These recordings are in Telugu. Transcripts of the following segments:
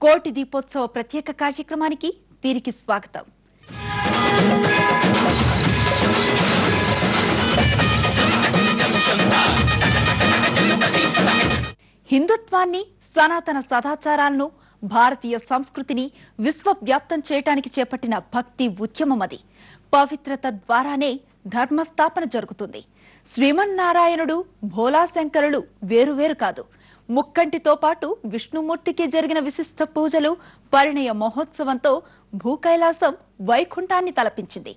కోటి దీపోత్సవ ప్రత్యేక కార్యక్రమానికి వీరికి స్వాగతం. హిందుత్వాన్ని, సనాతన సదాచారాలను, భారతీయ సంస్కృతిని విశ్వవ్యాప్తం చేయడానికి చేపట్టిన భక్తి ఉద్యమం అది. పవిత్రత ద్వారానే ధర్మస్థాపన జరుగుతుంది. శ్రీమన్నారాయణుడు, భోలాశంకరులు వేరువేరు కాదు. ముక్కంటితో పాటు విష్ణుమూర్తికి జరిగిన విశిష్ట పూజలు, పరిణయ మహోత్సవంతో భూకైలాసం వైకుంఠాన్ని తలపించింది.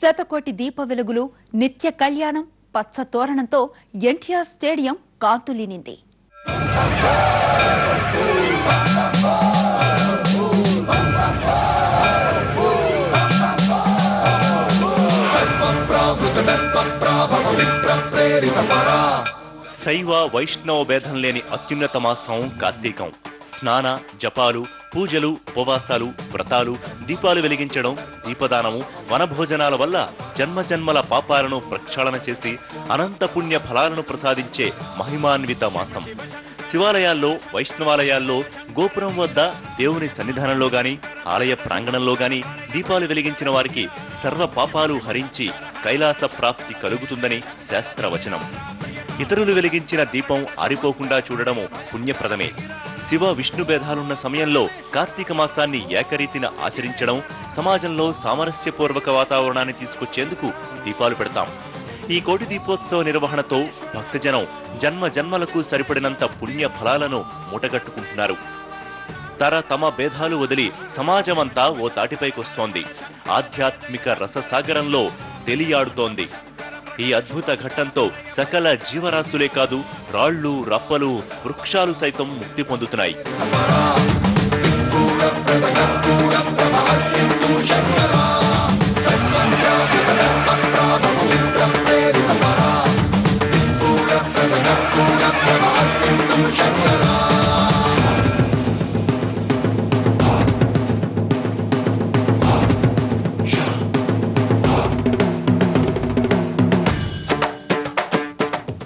శతకోటి దీప వెలుగులు, నిత్య కళ్యాణం, పచ్చ తోరణంతో ఎన్టీఆర్ స్టేడియం కాంతులీనింది. శైవ వైష్ణవ భేదం లేని అత్యున్నత మాసం కార్తీకం. స్నాన, జపాలు, పూజలు, ఉపవాసాలు, వ్రతాలు, దీపాలు వెలిగించడం, దీపదానము, వనభోజనాల వల్ల జన్మజన్మల పాపాలను ప్రక్షాళన చేసి అనంత పుణ్య ఫలాలను ప్రసాదించే మహిమాన్విత మాసం. శివాలయాల్లో, వైష్ణవాలయాల్లో గోపురం వద్ద దేవుని సన్నిధానంలో గాని, ఆలయ ప్రాంగణంలో గాని దీపాలు వెలిగించిన వారికి సర్వ పాపాలు హరించి కైలాస ప్రాప్తి కలుగుతుందని శాస్త్రవచనం. ఇతరులు వెలిగించిన దీపం ఆరిపోకుండా చూడడము పుణ్యప్రదమే. శివ విష్ణు భేదాలున్న సమయంలో కార్తీక మాసాన్ని ఏకరీతిన ఆచరించడం, సమాజంలో సామరస్యపూర్వక వాతావరణాన్ని తీసుకొచ్చేందుకు దీపాలు పెడతాం. ఈ కోటి దీపోత్సవ నిర్వహణతో భక్తజనం జన్మ జన్మలకు సరిపడినంత పుణ్య ఫలాలను మూటగట్టుకుంటున్నారు. తమ భేదాలు వదిలి సమాజమంతా ఓ తాటిపైకొస్తోంది. ఆధ్యాత్మిక రససాగరంలో తెలియాడుతోంది. ఈ అద్భుత ఘట్టంతో సకల జీవరాశులే కాదు, రాళ్లు, రప్పలు, వృక్షాలు సైతం ముక్తి పొందుతున్నాయి.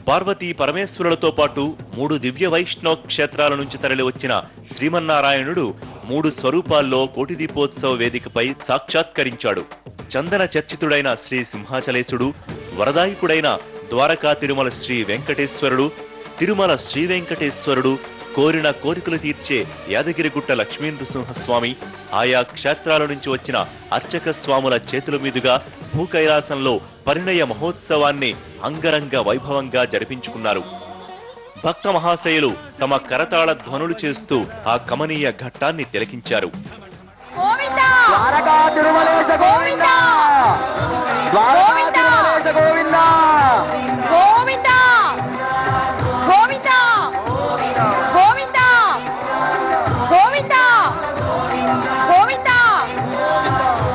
పార్వతీ పరమేశ్వరులతో పాటు 3 దివ్య వైష్ణవ క్షేత్రాల నుంచి తరలి వచ్చిన శ్రీమన్నారాయణుడు 3 స్వరూపాల్లో కోటి దీపోత్సవ వేదికపై సాక్షాత్కరించాడు. చందన చర్చితుడైన శ్రీ సింహాచలేశుడు, వరదాయకుడైన ద్వారకా తిరుమల శ్రీ వెంకటేశ్వరుడు, తిరుమల శ్రీ వెంకటేశ్వరుడు, కోరిన కోరికలు తీర్చే యాదగిరిగుట్ట లక్ష్మీ నృసింహస్వామి, ఆయా క్షేత్రాల నుంచి వచ్చిన అర్చక స్వాముల చేతుల మీదుగా భూకైలాసంలో పరిణయ మహోత్సవాన్ని అంగరంగ వైభవంగా జరిపించుకున్నారు. భక్త మహాశయులు తమ కరతాళ ధ్వనులు చేస్తూ ఆ కమనీయ ఘట్టాన్ని తిలకించారు.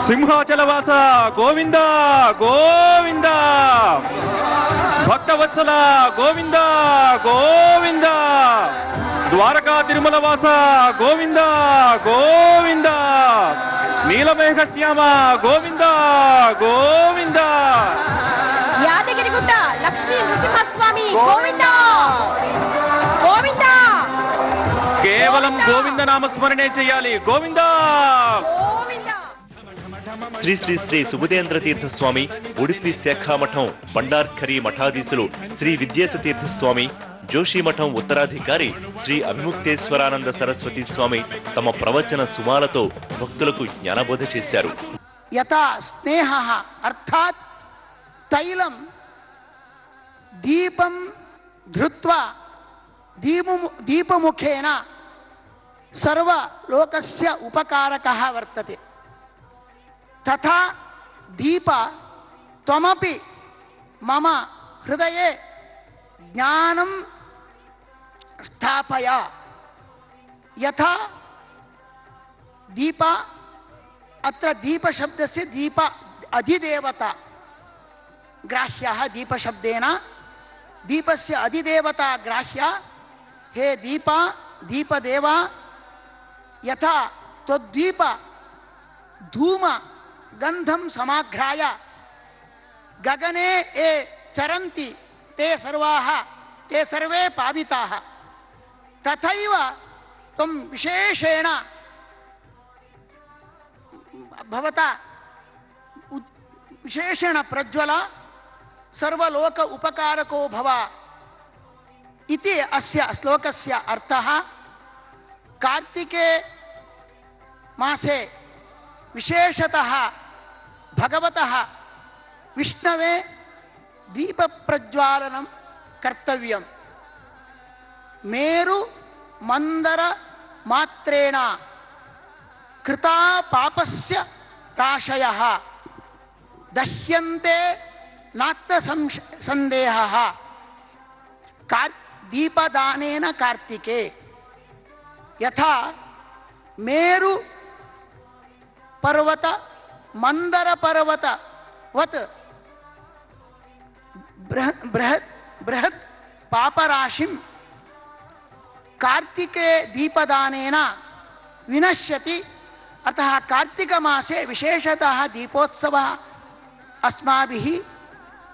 సింహాచలవాస గోవింద గోవింద, భక్తవత్సల గోవింద గోవింద, ద్వారకా తిరుమల వాస గోవింద గోవింద, నీలమేఘ శ్యామ గోవింద గోవింద, యాదగిరిగుట్ట లక్ష్మీ నృసింహస్వామి గోవింద గోవింద. కేవలం గోవింద నామస్మరణే చేయాలి. గోవింద. శ్రీ శ్రీ శ్రీ సుబుధేంద్ర తీర్థస్వామి, ఉడిపి శాఖామఠం బండార్ఖరి మఠాధీశులు శ్రీ విద్యేశతీర్థస్వామి, జోషిమఠం ఉత్తరాధికారి శ్రీ అభిముక్తేశ్వరానంద సరస్వతి స్వామి తమ ప్రవచన సుమాలతో భక్తులకు జ్ఞానబోధ చేశారు. యథా స్నేహ అర్థాత్ తైలం దీపం ధృత్వా దీపముఖేన సర్వలోకస్య ఉపకారకః వర్తతే. తథా దీప త్వమపి మమ హృదయే జ్ఞానం స్థాపయ. యథా దీప, అత్ర దీప శబ్దస్య దీప అధిదేవత గ్రాహ్యः. దీప శబ్దేన దీపస్య అధిదేవత గ్రాహ్య. హే దీప, దీపదేవ, యథా త్వద్దీప धूम गंधम समाघ्राय गगने ये चरन्ति ते सर्वे पाविताः. तथैव त्वं विशेषेण भवता विशेषेण प्रज्वल सर्वलोक उपकारको भव इति अस्य श्लोकस्य अर्थः। कार्तिके मासे विशेषतः भगवतः विष्णवे दीपप्रज्वालनं कर्तव्यं। मेरु मंदर मात्रेण कृता पापस्य राशयः दह्यन्ते नात्र संदेहः। दीपदानेन कार्तिके यथा मेरु पर्वत मंदर पर्वत वत बृहत् पापराशिं कार्तिके दीपदानेन विनश्यति। अतः कार्तिक मासे विशेषतः दीपोत्सवः अस्माभिः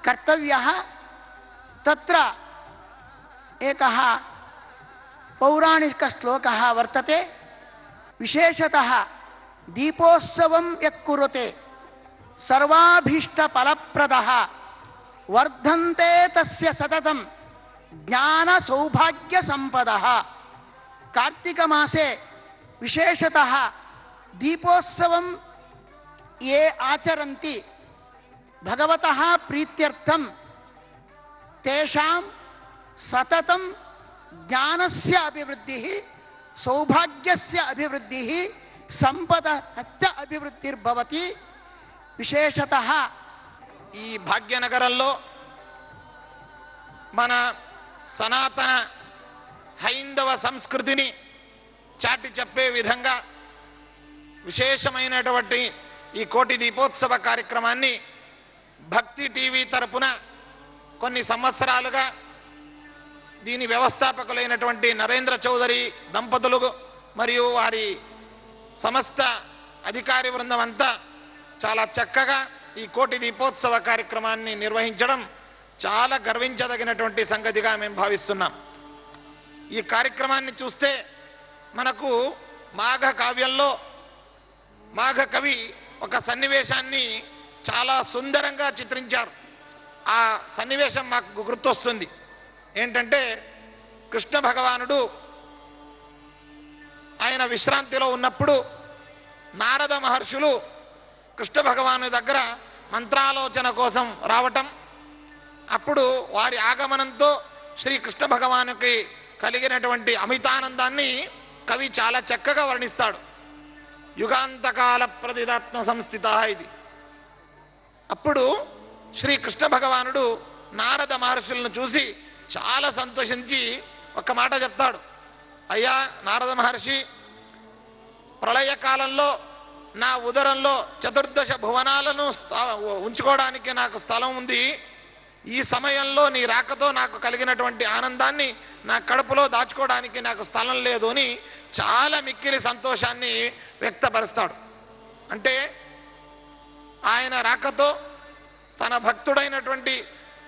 कर्तव्यः। तत्र एकः पौराणिकश्लोकः वर्तते। विशेषतः दीपोत्सवं यः कुरुते सर्वाभीष्टफलप्रदः वर्धन्ते तस्य सततं ज्ञानसौभाग्यसम्पदः। कार्तिक मासे विशेषतः दीपोत्सवं ये आचरन्ति भगवतः प्रीत्यर्थं तेषां सततं ज्ञानस्य अभिवृद्धिः सौभाग्यस्य अभिवृद्धिः संपदश्च अभिवृद्धिर्भवति। विशेषतः ఈ భాగ్యనగరంలో మన సనాతన హైందవ సంస్కృతిని చాటి చెప్పే విధంగా విశేషమైనటువంటి ఈ కోటి దీపోత్సవ కార్యక్రమాన్ని భక్తి టీవీ తరపున కొన్ని సంవత్సరాలుగా దీని వ్యవస్థాపకులైనటువంటి నరేంద్ర చౌదరి దంపతులు మరియు వారి సమస్త అధికారి బృందం అంతా చాలా చక్కగా ఈ కోటి దీపోత్సవ కార్యక్రమాన్ని నిర్వహించడం చాలా గర్వించదగినటువంటి సంగతిగా మేము భావిస్తున్నాం. ఈ కార్యక్రమాన్ని చూస్తే మనకు మాఘ కావ్యంలో మాఘ కవి ఒక సన్నివేశాన్ని చాలా సుందరంగా చిత్రించారు. ఆ సన్నివేశం మాకు గుర్తొస్తుంది. ఏంటంటే కృష్ణ భగవానుడు ఆయన విశ్రాంతిలో ఉన్నప్పుడు నారద మహర్షులు కృష్ణ భగవాను దగ్గర మంత్రాలోచన కోసం రావటం, అప్పుడు వారి ఆగమనంతో శ్రీ కృష్ణ భగవానుకి కలిగినటువంటి అమితానందాన్ని కవి చాలా చక్కగా వర్ణిస్తాడు. యుగాంతకాల ప్రతిదాత్మ సంస్థిత ఇది. అప్పుడు శ్రీ కృష్ణ భగవానుడు నారద మహర్షులను చూసి చాలా సంతోషించి ఒక మాట చెప్తాడు. అయ్యా నారద మహర్షి, ప్రళయకాలంలో నా ఉదరంలో చతుర్దశ భువనాలను ఉంచుకోవడానికి నాకు స్థలం ఉంది. ఈ సమయంలో నీ రాకతో నాకు కలిగినటువంటి ఆనందాన్ని నా కడుపులో దాచుకోవడానికి నాకు స్థలం లేదు అని చాలా మిక్కిలి సంతోషాన్ని వ్యక్తపరుస్తాడు. అంటే ఆయన రాకతో తన భక్తుడైనటువంటి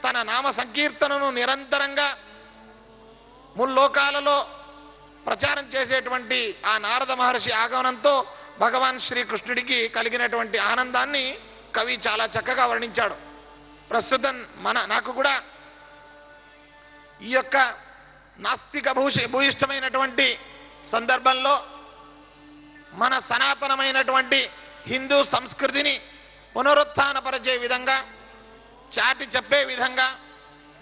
తన నామ సంకీర్తనను నిరంతరంగా ముల్లోకాలలో ప్రచారం చేసేటువంటి ఆ నారద మహర్షి ఆగమనంతో భగవాన్ శ్రీకృష్ణుడికి కలిగినటువంటి ఆనందాన్ని కవి చాలా చక్కగా వర్ణించాడు. ప్రస్తుతం నాకు కూడా ఈ యొక్క నాస్తిక భూయిష్టమైనటువంటి సందర్భంలో మన సనాతనమైనటువంటి హిందూ సంస్కృతిని పునరుత్థానపరిచే విధంగా, చాటి చెప్పే విధంగా,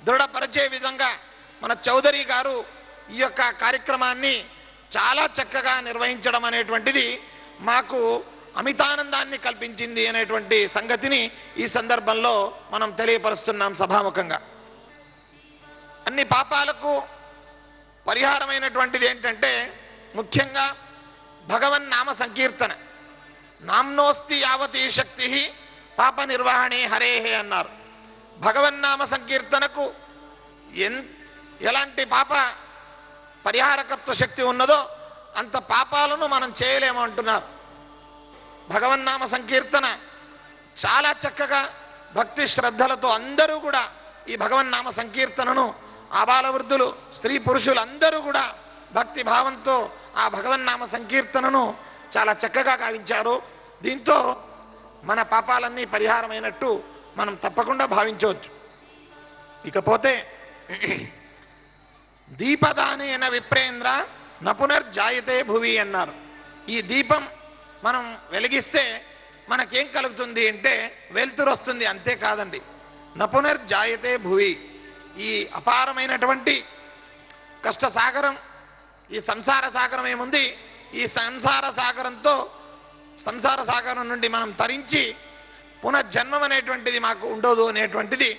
దృఢపరిచే విధంగా మన చౌదరి గారు ఈ యొక్క కార్యక్రమాన్ని చాలా చక్కగా నిర్వహించడం అనేటువంటిది మాకు అమితానందాన్ని కల్పించింది అనేటువంటి సంగతిని ఈ సందర్భంలో మనం తెలియపరుస్తున్నాం సభాముఖంగా. అన్ని పాపాలకు పరిహారమైనటువంటిది ఏంటంటే ముఖ్యంగా భగవన్ నామ సంకీర్తన. నామ్నోస్తి యావతీ శక్తి పాప నిర్వహణే హరేహే అన్నారు. భగవన్నామ సంకీర్తనకు ఎలాంటి పాప పరిహారకత్వ శక్తి ఉన్నదో అంత పాపాలను మనం చేయలేము అంటున్నారు. భగవన్నామ సంకీర్తన చాలా చక్కగా భక్తి శ్రద్ధలతో అందరూ కూడా ఈ భగవన్నామ సంకీర్తనను ఆబాల వృద్ధులు స్త్రీ పురుషులు అందరూ కూడా భక్తి భావంతో ఆ భగవన్నామ సంకీర్తనను చాలా చక్కగా గావించారు. దీంతో మన పాపాలన్నీ పరిహారమైనట్టు మనం తప్పకుండా భావించవచ్చు. ఇకపోతే దీపదానేన విప్రేంద్ర నపునర్జాయతే భువి అన్నారు. ఈ దీపం మనం వెలిగిస్తే మనకేం కలుగుతుంది అంటే వెలుతురు వస్తుంది, అంతేకాదండి. నపునర్జాయతే భువి, ఈ అపారమైనటువంటి కష్టసాగరం, ఈ సంసార సాగరం ఏముంది, ఈ సంసార సాగరం నుండి మనం తరించి పునర్జన్మం అనేటువంటిది మాకు ఉండదు అనేటువంటిది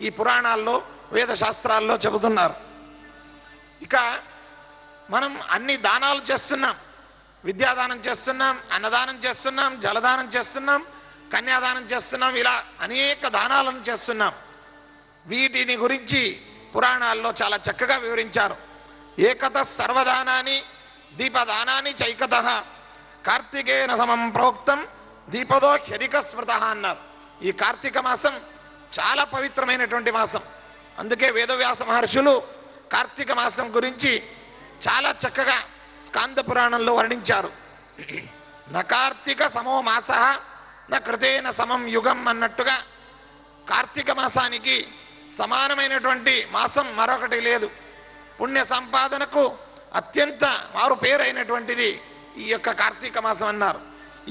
ఈ పురాణాల్లో వేదశాస్త్రాల్లో చెబుతున్నారు. ఇక మనం అన్ని దానాలు చేస్తున్నాం, విద్యాదానం చేస్తున్నాం, అన్నదానం చేస్తున్నాం, జలదానం చేస్తున్నాం, కన్యాదానం చేస్తున్నాం, ఇలా అనేక దానాలను చేస్తున్నాం. వీటిని గురించి పురాణాల్లో చాలా చక్కగా వివరించారు. ఏకత సర్వదానాని దీపదానాని చైకత కార్తికేన సమం ప్రోక్తం దీపదో హ్యధిక స్మృత అన్నారు. ఈ కార్తీక మాసం చాలా పవిత్రమైనటువంటి మాసం. అందుకే వేదవ్యాస మహర్షులు కార్తీక మాసం గురించి చాలా చక్కగా స్కాంద పురాణంలో వర్ణించారు. న కార్తీక సమో మాస న కృతేన సమం యుగం అన్నట్టుగా కార్తీక మాసానికి సమానమైనటువంటి మాసం మరొకటి లేదు. పుణ్య సంపాదనకు అత్యంత మారు పేరైనటువంటిది ఈ యొక్క కార్తీక మాసం అన్నారు.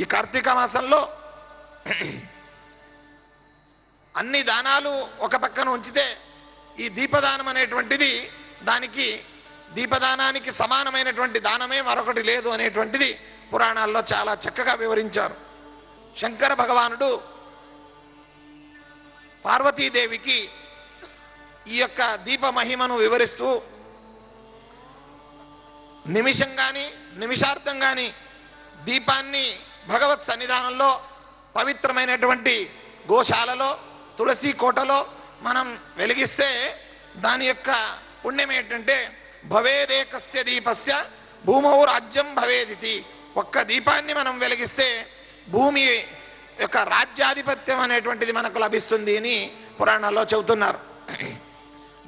ఈ కార్తీక మాసంలో అన్ని దానాలు ఒక పక్కన ఉంచితే ఈ దీపదానం అనేటువంటిది దానికి దీపదానానికి సమానమైనటువంటి దానమే మరొకటి లేదు అనేటువంటిది పురాణాల్లో చాలా చక్కగా వివరించారు. శంకర భగవానుడు పార్వతీదేవికి ఈ యొక్క దీప మహిమను వివరిస్తూ నిమిషం కానీ నిమిషార్థం కానీ దీపాన్ని భగవత్ సన్నిధానంలో పవిత్రమైనటువంటి గోశాలలో తులసి కోటలో మనం వెలిగిస్తే దాని యొక్క పుణ్యం ఏంటంటే భవేదేకస్య దీపస్య భూమౌ రాజ్యం భవేదితి. ఒక్క దీపాన్ని మనం వెలిగిస్తే భూమి యొక్క రాజ్యాధిపత్యం అనేటువంటిది మనకు లభిస్తుంది అని పురాణాల్లో చెబుతున్నారు.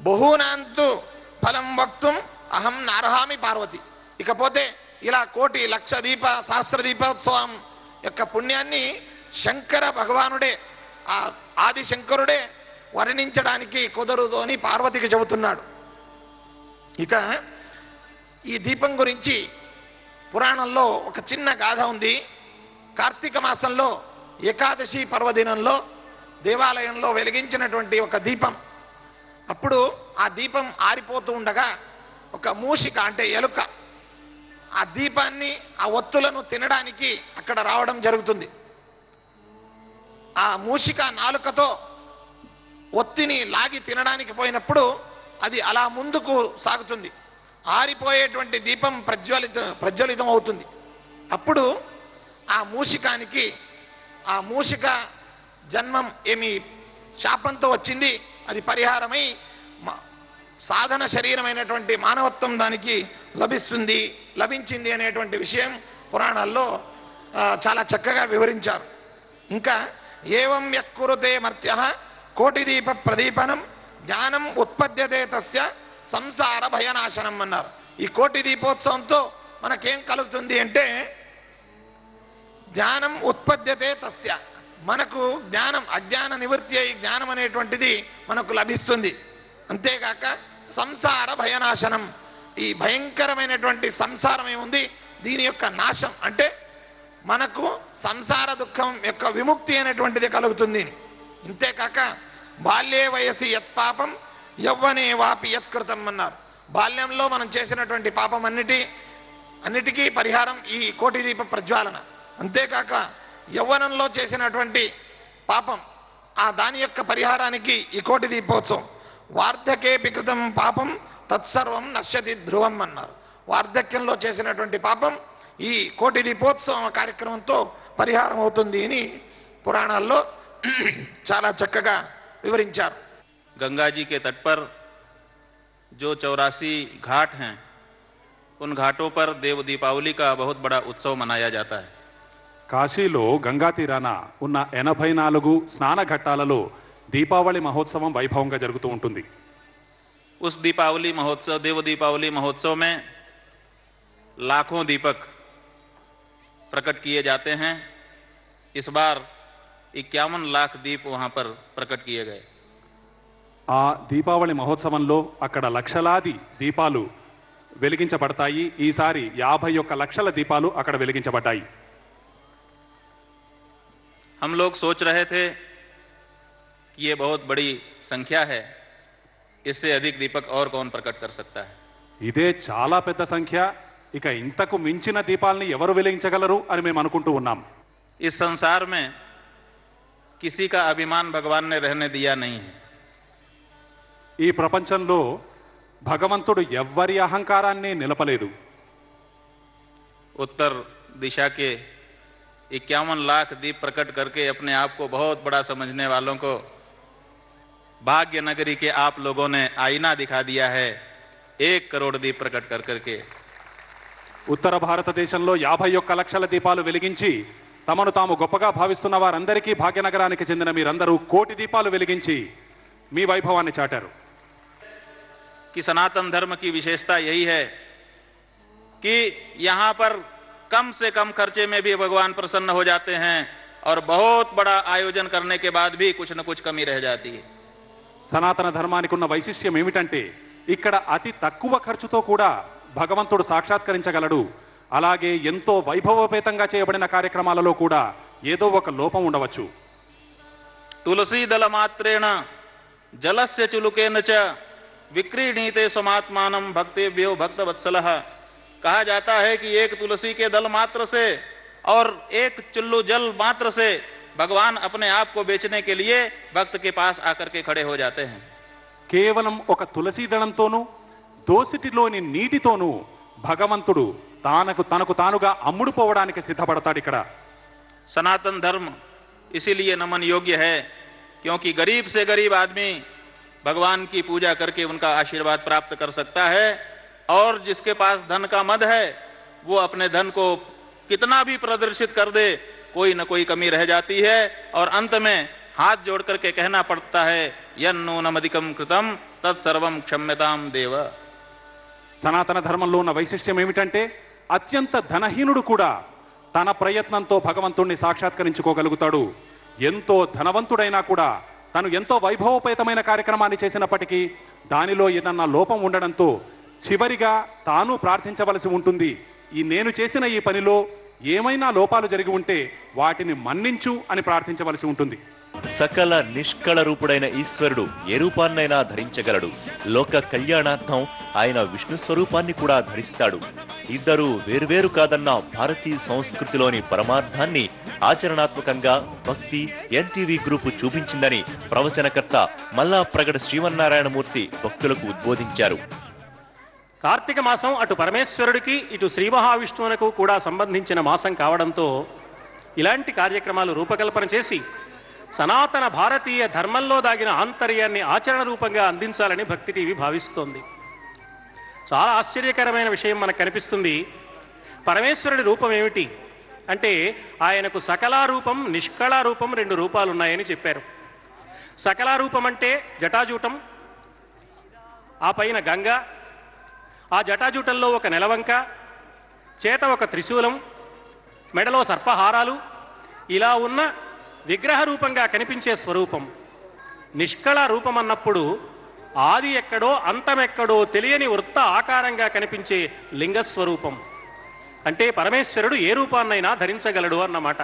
బహూనాంతు ఫలం వక్తుం అహం నార్హామి పార్వతి. ఇకపోతే ఇలా కోటి లక్ష దీప సహస్ర దీపోత్సవం యొక్క పుణ్యాన్ని శంకర భగవానుడే, ఆ ఆది శంకరుడే వర్ణించడానికి కుదరదు అని పార్వతికి చెబుతున్నాడు. ఇక ఈ దీపం గురించి పురాణంలో ఒక చిన్న గాథ ఉంది. కార్తీక మాసంలో ఏకాదశి పర్వదినంలో దేవాలయంలో వెలిగించినటువంటి ఒక దీపం, అప్పుడు ఆ దీపం ఆరిపోతూ ఉండగా ఒక మూషిక అంటే ఎలుక ఆ దీపాన్ని ఆ ఒత్తులను తినడానికి అక్కడ రావడం జరుగుతుంది. ఆ మూషిక నాలుకతో ఒత్తిని లాగి తినడానికి అది అలా ముందుకు సాగుతుంది. ఆరిపోయేటువంటి దీపం ప్రజ్వలితం అవుతుంది. అప్పుడు ఆ మూషికానికి ఆ మూషిక జన్మం ఏమి శాపంతో వచ్చింది, అది పరిహారమై సాధన శరీరమైనటువంటి మానవత్వం దానికి లభించింది అనేటువంటి విషయం పురాణాల్లో చాలా చక్కగా వివరించారు. ఇంకా ఏవం యక్కురుతే మర్త్యః కోటి దీప ప్రదీపనం జ్ఞానం ఉత్పద్యతే తస్య సంసార భయనాశనం అన్నారు. ఈ కోటి దీపోత్సవంతో మనకేం కలుగుతుంది అంటే జ్ఞానం ఉత్పద్యతే తస్య, మనకు జ్ఞానం అజ్ఞాన నివృత్తి అయి జ్ఞానం అనేటువంటిది మనకు లభిస్తుంది. అంతేకాక సంసార భయనాశనం, ఈ భయంకరమైనటువంటి సంసారం ఏముంది దీని యొక్క నాశం అంటే మనకు సంసార దుఃఖం యొక్క విముక్తి అనేటువంటిది కలుగుతుంది. ఇంతేకాక బాల్యే వయసి యత్పాపం యవ్వనే వాపి యత్కృతం అన్నారు. బాల్యంలో మనం చేసినటువంటి పాపం అన్నిటికీ పరిహారం ఈ కోటి దీప ప్రజ్వాలన. అంతేకాక యవ్వనంలో చేసినటువంటి పాపం దాని యొక్క పరిహారానికి ఈ కోటి దీపోత్సవం. వార్ధకే వికృతం పాపం తత్సర్వం నశ్యతి ధ్రువం అన్నారు. వార్ధక్యంలో చేసినటువంటి పాపం ఈ కోటి దీపోత్సవం కార్యక్రమంతో పరిహారం అవుతుంది అని పురాణాల్లో చాలా చక్కగా వివరించారు. गंगा जी के तट पर जो 84 घाट हैं, उन घाटों पर देव दीपावली का बहुत बड़ा उत्सव मनाया जाता है. కాశీలో గంగా తీరాన ఉన్న 84 స్నాన ఘట్టాలలో దీపావళి మహోత్సవం వైభవంగా జరుగుతూ ఉంటుంది. उस दीपावली महोत्सव देव दीपावली महोत्सव में लाखों दीपक प्रकट किए जाते हैं. इस बार 51 लाख दीप वहां पर प्रकट किए गए। ఆ దీపావళి మహోత్సవంలో అక్కడ లక్షలాది దీపాలు వెలిగించబడతాయి. ఈసారి 51 లక్షల దీపాలు అక్కడ వెలిగించబడ్డాయి. हम लोग सोच रहे थे कि ये बहुत बड़ी संख्या है, इससे अधिक दीपक और कौन प्रकट कर सकता है। ఇదే చాలా పెద్ద సంఖ్య, ఇక ఇంతకు మించిన దీపాలని ఎవరు వెలిగించగలరు అని మేము అనుకుంటూ ఉన్నాం. इस संसार में किसी का अभिमान भगवान ने रहने दिया नहीं है। ఈ ప్రపంచంలో భగవంతుడు ఎవ్వరి అహంకారాన్ని నిలపలేదు. उत्तर दिशा के 51 लाख दीप प्रकट करके अपने आप को बहुत बड़ा समझने वालों को भाग्य नगरी के आप लोगों ने आईना दिखा दिया है 1 करोड़ दीप प्रकट कर करके। ఉత్తర భారతదేశంలో 51 లక్షల దీపాలు వెలిగించి తమను తాము గొప్పగా భావిస్తున్న వారందరికీ భాగ్యనగరానికి చెందిన మీరందరూ కోటి దీపాలు వెలిగించి మీ వైభవాన్ని చాటారు. कि सनातन धर्म की विशेषता यही है कि यहाँ पर कम से कम खर्चे में भी भगवान प्रसन्न हो जाते हैं और बहुत बड़ा आयोजन करने के बाद भी कुछ न कुछ कमी रह जाती है। సనాతన ధర్మానికి ఉన్న వైశిష్ట్యం ఏమిటంటే ఇక్కడ అతి తక్కువ ఖర్చుతో కూడా భగవంతుడు సాక్షాత్కరించగలడు. అలాగే ఎంతో వైభవోపేతంగా చేయబడిన కార్యక్రమాలలో కూడా ఏదో ఒక లోపం ఉండవచ్చు. तुलसी दल मात्रेण जलस्य चुलुकेन च विक्रीणीते समात्मानम भक्तेभ्यो भक्त वत्सलः। कहा जाता है कि एक तुलसी के दल मात्र से और एक चुल्लू जल मात्र से भगवान अपने आप को बेचने के लिए भक्त के पास आकर के खड़े हो जाते हैं। కేవలం ఒక తులసి దళంతోనూ దోసిటిలోని నీటితోనూ భగవంతుడు తనకు తానుగా అమ్ముడుపోవడానికి సిద్ధపడతాడు. ఇక్కడ सनातन धर्म इसीलिए नमन योग्य है क्योंकि गरीब से गरीब आदमी भगवान की पूजा करके उनका आशीर्वाद प्राप्त कर सकता है और जिसके पास धन का मद है वो अपने धन को कितना भी प्रदर्शित कर दे कोई न कोई कमी रह जाती है और अंत में हाथ जोड़ करके कहना पड़ता है यन्नूनमधिकं कृतं तत्सर्वं क्षम्यतां देव। సనాతన ధర్మంలో ఉన్న వైశిష్ట్యం ఏమిటంటే అత్యంత ధనహీనుడు కూడా తన ప్రయత్నంతో భగవంతుణ్ణి సాక్షాత్కరించుకోగలుగుతాడు. ఎంతో ధనవంతుడైనా కూడా తను ఎంతో వైభవోపేతమైన కార్యక్రమాన్ని చేసినప్పటికీ దానిలో ఏదన్నా లోపం ఉండడంతో చివరిగా తాను ప్రార్థించవలసి ఉంటుంది. నేను చేసిన ఈ పనిలో ఏమైనా లోపాలు జరిగి ఉంటే వాటిని మన్నించు అని ప్రార్థించవలసి ఉంటుంది. సకల నిష్కళ రూపుడైన ఈశ్వరుడు ఏ రూపాన్నైనా ధరించగలడు. లోక కళ్యాణార్థం ఆయన విష్ణు స్వరూపాన్ని కూడా ధరిస్తాడు. ఇద్దరూ వేర్వేరు కాదన్న భారతీయ సంస్కృతిలోని పరమార్థాన్ని ఆచరణాత్మకంగా భక్తి ఎన్టీవీ గ్రూపు చూపించిందని ప్రవచనకర్త మల్లా ప్రగడ శ్రీమన్నారాయణమూర్తి భక్తులకు ఉద్బోధించారు. కార్తీక మాసం అటు పరమేశ్వరుడికి ఇటు శ్రీ మహావిష్ణువునకు కూడా సంబంధించిన మాసం కావడంతో ఇలాంటి కార్యక్రమాలు రూపకల్పన చేసి సనాతన భారతీయ ధర్మంలో దాగిన ఆంతర్యాన్ని ఆచరణ రూపంగా అందించాలని భక్తి టీవీ భావిస్తోంది. చాలా ఆశ్చర్యకరమైన విషయం మనకు కనిపిస్తుంది. పరమేశ్వరుడి రూపం ఏమిటి అంటే ఆయనకు సకలారూపం నిష్కళారూపం 2 రూపాలు ఉన్నాయని చెప్పారు. సకలారూపం అంటే జటాజూటం, ఆ పైన గంగ, ఆ జటాజూటంలో ఒక నెలవంక, చేత ఒక త్రిశూలం, మెడలో సర్పహారాలు, ఇలా ఉన్న విగ్రహ రూపంగా కనిపించే స్వరూపం. నిష్కళ రూపం అన్నప్పుడు ఆది ఎక్కడో అంతమెక్కడో తెలియని వృత్త ఆకారంగా కనిపించే లింగస్వరూపం. అంటే పరమేశ్వరుడు ఏ రూపాన్నైనా ధరించగలడు అన్నమాట.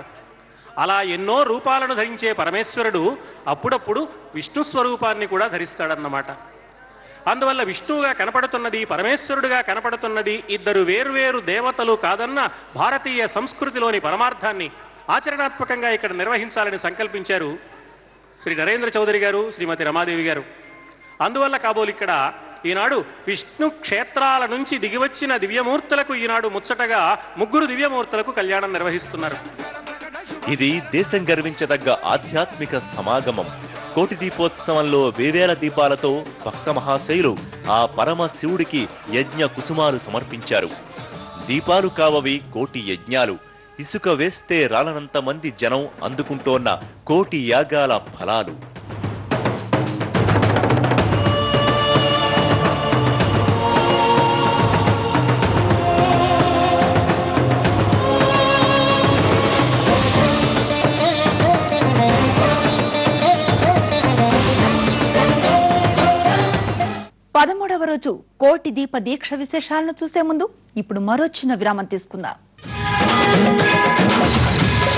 అలా ఎన్నో రూపాలను ధరించే పరమేశ్వరుడు అప్పుడప్పుడు విష్ణు స్వరూపాన్ని కూడా ధరిస్తాడన్నమాట. అందువల్ల విష్ణువుగా కనపడుతున్నది, పరమేశ్వరుడుగా కనపడుతున్నది ఇద్దరు వేర్వేరు దేవతలు కాదన్న భారతీయ సంస్కృతిలోని పరమార్థాన్ని ఆచరణాత్మకంగా ఇక్కడ నిర్వహించాలని సంకల్పించారు శ్రీ నరేంద్ర చౌదరి గారు, శ్రీమతి రమాదేవి గారు. అందువల్ల కాబోలు ఇక్కడ ఈనాడు విష్ణు క్షేత్రాల నుంచి దిగివచ్చిన దివ్యమూర్తులకు ఈనాడు ముచ్చటగా 3 దివ్యమూర్తులకు కళ్యాణం నిర్వహిస్తున్నారు. ఇది దేశం గర్వించదగ్గ ఆధ్యాత్మిక సమాగమం. కోటి దీపోత్సవంలో వేవేల దీపాలతో భక్త మహాశయులు ఆ పరమ శివుడికి యజ్ఞ కుసుమాలు సమర్పించారు. దీపాలు కావవి కోటి యజ్ఞాలు. ఇసుక వేస్తే రాలనంత మంది జనం అందుకుంటోన్న కోటి యాగాల ఫలాలు. 13వ రోజు కోటి దీప దీక్ష విశేషాలను చూసే ముందు ఇప్పుడు మరో చిన్న విరామం తీసుకుందాం.